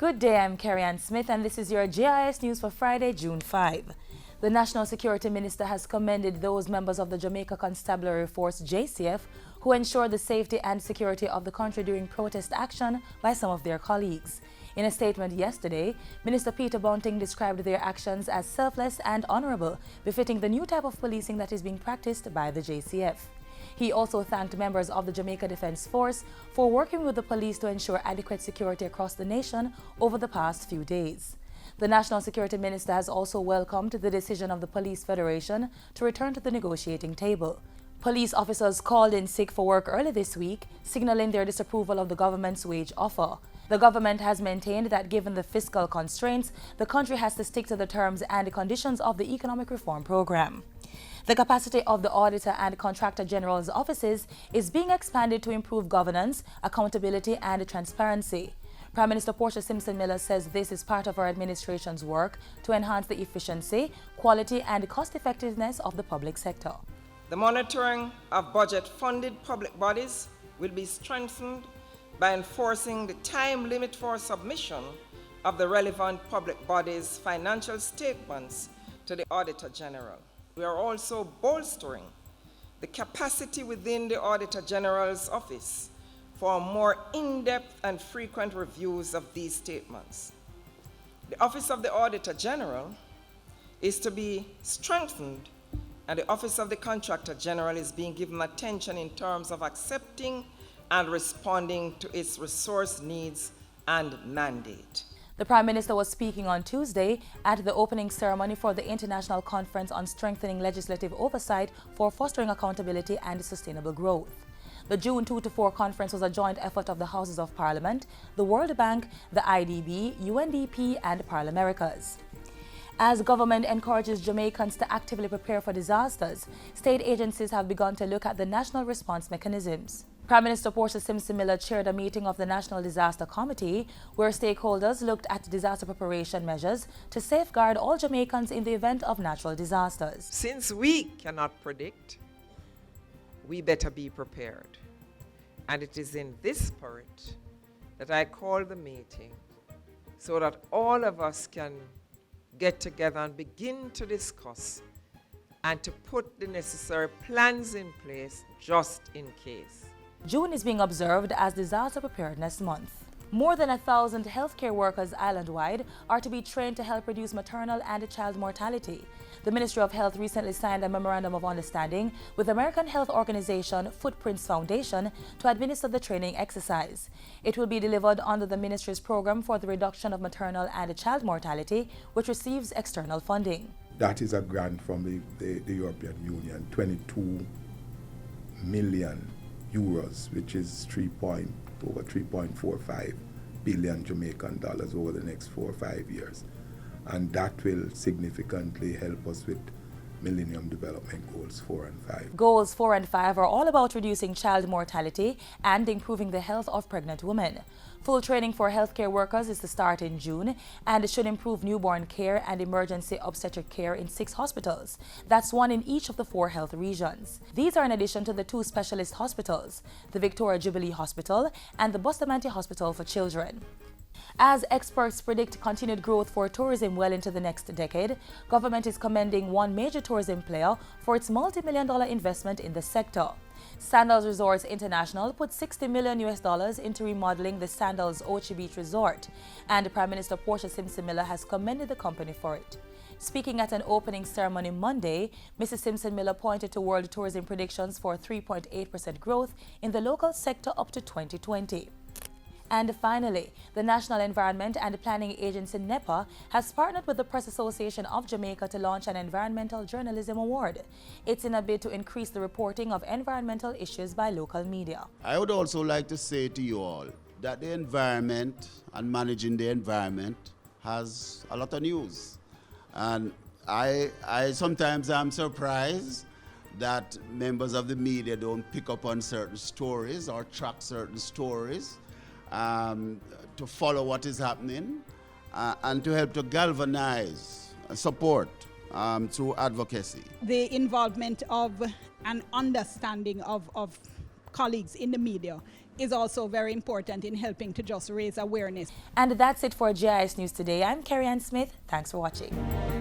Good day, I'm Carrie-Ann Smith and this is your JIS News for Friday, June 5. The National Security Minister has commended those members of the Jamaica Constabulary Force JCF who ensure the safety and security of the country during protest action by some of their colleagues. In a statement yesterday, Minister Peter Bunting described their actions as selfless and honorable, befitting the new type of policing that is being practiced by the JCF. He also thanked members of the Jamaica Defence Force for working with the police to ensure adequate security across the nation over the past few days. The National Security Minister has also welcomed the decision of the Police Federation to return to the negotiating table. Police officers called in sick for work early this week, signaling their disapproval of the government's wage offer. The government has maintained that given the fiscal constraints, the country has to stick to the terms and conditions of the economic reform program. The capacity of the Auditor and Contractor General's offices is being expanded to improve governance, accountability and transparency. Prime Minister Portia Simpson-Miller says this is part of our administration's work to enhance the efficiency, quality and cost-effectiveness of the public sector. The monitoring of budget-funded public bodies will be strengthened by enforcing the time limit for submission of the relevant public bodies' financial statements to the Auditor General. We are also bolstering the capacity within the Auditor General's office for more in-depth and frequent reviews of these statements. The Office of the Auditor General is to be strengthened, and the Office of the Contractor General is being given attention in terms of accepting and responding to its resource needs and mandate. The Prime Minister was speaking on Tuesday at the opening ceremony for the International Conference on Strengthening Legislative Oversight for Fostering Accountability and Sustainable Growth. The June 2 to 4 conference was a joint effort of the Houses of Parliament, the World Bank, the IDB, UNDP and Parlaméricas. As government encourages Jamaicans to actively prepare for disasters, state agencies have begun to look at the national response mechanisms. Prime Minister Portia Simpson-Miller chaired a meeting of the National Disaster Committee where stakeholders looked at disaster preparation measures to safeguard all Jamaicans in the event of natural disasters. Since we cannot predict, we better be prepared. And it is in this spirit that I call the meeting so that all of us can get together and begin to discuss and to put the necessary plans in place just in case. June is being observed as Disaster Preparedness Month. More than 1,000 healthcare workers island-wide are to be trained to help reduce maternal and child mortality. The Ministry of Health recently signed a Memorandum of Understanding with American health organization Footprints Foundation to administer the training exercise. It will be delivered under the ministry's program for the reduction of maternal and child mortality, which receives external funding. That is a grant from the European Union, 22 million euros, which is over 3.45 billion Jamaican dollars over the next 4 or 5 years. And that will significantly help us with Millennium Development Goals 4 and 5. Goals 4 and 5 are all about reducing child mortality and improving the health of pregnant women. Full training for healthcare workers is to start in June and it should improve newborn care and emergency obstetric care in 6 hospitals. That's 1 in each of the 4 health regions. These are in addition to the 2 specialist hospitals, the Victoria Jubilee Hospital and the Bustamante Hospital for Children. As experts predict continued growth for tourism well into the next decade, government is commending one major tourism player for its multi-million-dollar investment in the sector. Sandals Resorts International put $60 million into remodeling the Sandals Ochi Beach Resort, and Prime Minister Portia Simpson-Miller has commended the company for it. Speaking at an opening ceremony Monday, Mrs. Simpson-Miller pointed to world tourism predictions for 3.8% growth in the local sector up to 2020. And finally, the National Environment and Planning Agency NEPA has partnered with the Press Association of Jamaica to launch an Environmental Journalism Award. It's in a bid to increase the reporting of environmental issues by local media. I would also like to say to you all that the environment and managing the environment has a lot of news. And I sometimes am surprised that members of the media don't pick up on certain stories or track certain stories. To follow what is happening and to help to galvanize support through advocacy. The involvement of an understanding of colleagues in the media is also very important in helping to just raise awareness. And that's it for JIS News today. I'm Carrie Ann Smith. Thanks for watching.